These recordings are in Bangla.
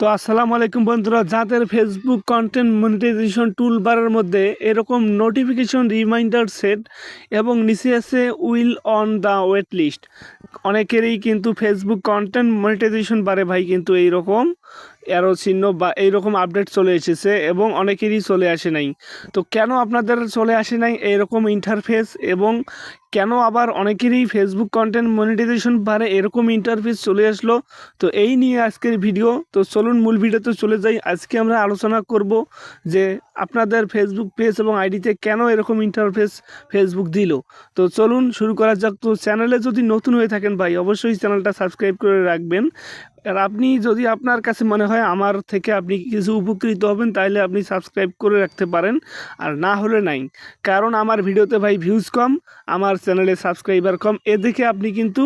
তো আসসালামু আলাইকুম বন্ধুরা, যাদের ফেসবুক কন্টেন্ট মনিটাইজেশন টুলবারের মধ্যে এরকম নোটিফিকেশন রিমাইন্ডার সেট এবং নিচে আছে will on the wait list, অনেকেরই কিন্তু ফেসবুক কন্টেন্ট মনিটাইজেশন বারে ভাই কিন্তু এইরকম অ্যারো চিহ্ন বা এইরকম আপডেট চলে এসেছে এবং অনেকেরই চলে আসে নাই। তো কেন আপনাদের চলে আসে নাই এইরকম ইন্টারফেস, এবং কেন আবার অনেকেরই ফেসবুক কন্টেন্ট মনিটাইজেশন বারে এরকম ইন্টারফেস চলে আসলো, তো এই নিয়ে আজকের ভিডিও। তো চলুন মূল ভিডিওতে চলে যাই। আজকে আমরা আলোচনা করব যে আপনাদের ফেসবুক পেজ এবং আইডিতে কেন এরকম ইন্টারফেস ফেসবুক দিল। তো চলুন শুরু করা যাক। তো চ্যানেলে যদি নতুন হয়ে থাকেন ভাই, অবশ্যই চ্যানেলটা সাবস্ক্রাইব করে রাখবেন। আর আপনি যদি আপনার কাছে মনে হয় আমার থেকে আপনি কিছু উপকৃত হবেন, তাহলে আপনি সাবস্ক্রাইব করে রাখতে পারেন, আর না হলে নাই। কারণ আমার ভিডিওতে ভাই ভিউজ কম, আমার চ্যানেলে সাবস্ক্রাইবার কম। এ দেখে আপনি কিন্তু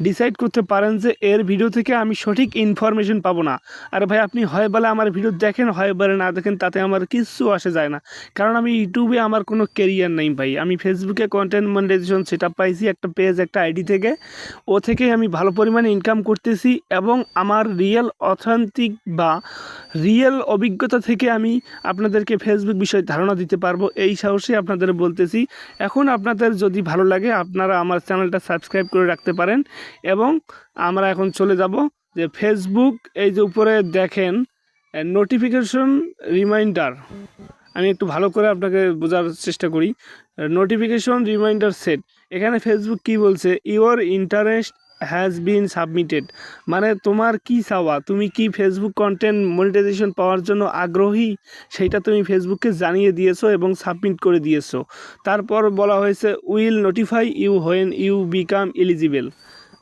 ডিসাইড করতে পারেন যে এর ভিডিও থেকে আমি সঠিক ইনফরমেশন পাবো না। আর ভাই আপনি হয় বলে আমার ভিডিও দেখেন, হয় বলে না দেখেন, তাতে আমার কিচ্ছু আসে যায় না। কারণ আমি ইউটিউবে আমার কোনো কেরিয়ার নেই ভাই। আমি ফেসবুকে কন্টেন্ট মনিটাইজেশন সেট আপ পাইছি একটা পেজ, একটা আইডি থেকে। ও থেকেই আমি ভালো পরিমাণে ইনকাম করতেছি এবং আমার রিয়েল অথেন্টিক বা রিয়েল অভিজ্ঞতা থেকে আমি আপনাদেরকে ফেসবুক বিষয়ে ধারণা দিতে পারবো, এই সাহসে আপনাদের বলতেছি। এখন আপনাদের যদি ভালো লাগে আপনারা আমার চ্যানেলটা সাবস্ক্রাইব করে রাখতে পারেন। এবং আমরা এখন চলে যাব যে ফেসবুক, এই যে উপরে দেখেন নোটিফিকেশন রিমাইন্ডার, আমি একটু ভালো করে আপনাকে বোঝার চেষ্টা করি। নোটিফিকেশন রিমাইন্ডার সেট, এখানে ফেসবুক কি বলছে, your interest has been submitted, মানে তোমার কি চাওয়া, তুমি কি ফেসবুক কন্টেন্ট মনিটাইজেশন পাওয়ার জন্য আগ্রহী, সেইটা তুমি ফেসবুককে জানিয়ে দিয়েছো এবং সাবমিট করে দিয়েছো। তারপর বলা হয়েছে will notify you when you become eligible,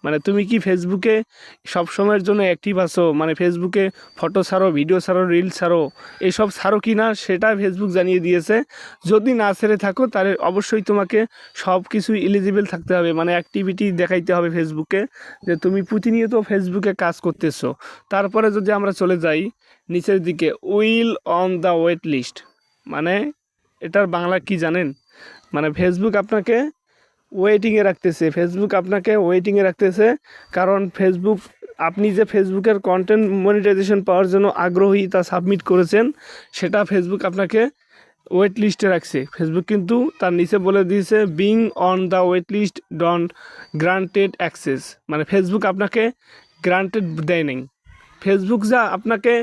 মানে তুমি কি ফেসবুকে সব সময়ের জন্য অ্যাক্টিভ আছো, মানে ফেসবুকে ফটো ছাড়ো, ভিডিও ছাড়ো, রিল ছাড়ো, এইসব ছাড়ো কি না সেটা ফেসবুক জানিয়ে দিয়েছে। যদি না ছেড়ে থাকো তাহলে অবশ্যই তোমাকে সব কিছু এলিজিবল থাকতে হবে, মানে অ্যাক্টিভিটি দেখাইতে হবে ফেসবুকে যে তুমি প্রতিনিয়ত ফেসবুকে কাজ করতেছো। তারপরে যদি আমরা চলে যাই নিচের দিকে, will on the wait list, মানে এটার বাংলা কি জানেন, মানে ফেসবুক আপনাকে ওয়েটিংয়ে রাখতেছে, ফেসবুক আপনাকে ওয়েটিংয়ে রাখতেছে। কারণ ফেসবুক, আপনি যে ফেসবুকের কন্টেন্ট মনিটাইজেশন পাওয়ার জন্য আগ্রহী, তা সাবমিট করেছেন, সেটা ফেসবুক আপনাকে ওয়েট লিস্টে রাখছে। ফেসবুক কিন্তু তার নিচে বলে দিয়েছে being on the wait list don't granted access, মানে ফেসবুক আপনাকে গ্রান্টেড দেয় নাই। ফেসবুক যা আপনাকে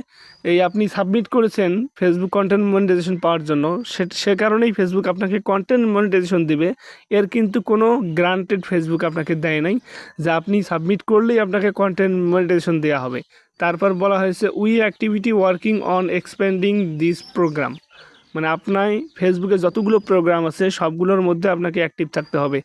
এই আপনি সাবমিট করেছেন ফেসবুক কন্টেন্ট মনিটাইজেশন পাওয়ার জন্য, সে কারণেই ফেসবুক আপনাকে কন্টেন্ট মনিটাইজেশন দিবে। এর কিন্তু কোনো গ্রান্টেড ফেসবুক আপনাকে দেয় নাই, যা আপনি সাবমিট করলেই আপনাকে কন্টেন্ট মনিটাইজেশন দেওয়া হবে। তারপর বলা হয়েছে we activity working on expanding this program, মানে আপনার ফেসবুকে যতগুলো প্রোগ্রাম আছে সবগুলোর মধ্যে আপনাকে অ্যাক্টিভ থাকতে হবে।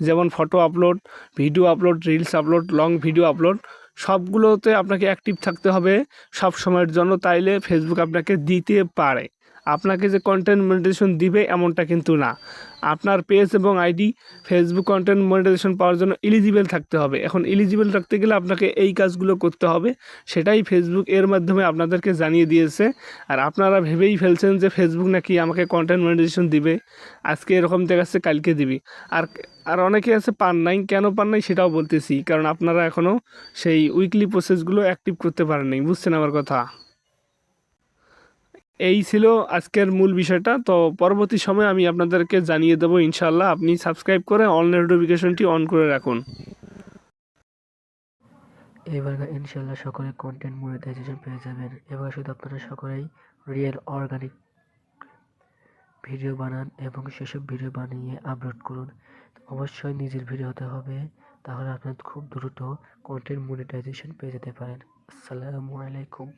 যেমন photo upload, video upload, reels upload, long video upload, সবগুলোতে আপনাকে অ্যাক্টিভ থাকতে হবে সব সময়ের জন্য, তাইলে ফেসবুক আপনাকে দিতে পারে। আপনাকে যে কন্টেন্ট মনিটাইজেশন দিবে এমনটা কিন্তু না। আপনার পেজ এবং আইডি ফেসবুক কন্টেন্ট মনিটাইজেশন পাওয়ার জন্য এলিজিবল থাকতে হবে। এখন এলিজিবল রাখতে গেলে আপনাকে এই কাজগুলো করতে হবে, সেটাই ফেসবুক এর মাধ্যমে আপনাদেরকে জানিয়ে দিয়েছে। আর আপনারা ভেবেই ফেলছেন যে ফেসবুক নাকি আমাকে কন্টেন্ট মনিটাইজেশন দিবে, আজকে এরকম দেখাচ্ছে কালকে দিবি। আর আর অনেকে আছে পান নাই, কেন পান নাই সেটাও বলতেছি, কারণ আপনারা এখনও সেই উইকলি প্রসেসগুলো অ্যাক্টিভ করতে পারেন নাই, বুঝছেন আমার কথা। এই ছিল আজকের মূল বিষয়টা। তো পরবর্তী সময়ে আমি আপনাদেরকে জানিয়ে দেবো ইনশাল্লাহ। আপনি সাবস্ক্রাইব করে অল নোটিফিকেশনটি অন করে রাখুন। এবার ইনশাল্লাহ সকলে কন্টেন্ট মনিটাইজেশন পেয়ে যাবেন। এবার শুধু আপনারা সকলেই রিয়েল অর্গানিক ভিডিও বানান এবং সেসব ভিডিও বানিয়ে আপলোড করুন। অবশ্যই নিজের ভিডিও হতে হবে, তাহলে আপনার খুব দ্রুত কন্টেন্ট মনিটাইজেশন পেয়ে যেতে পারেন। আসসালামু আলাইকুম।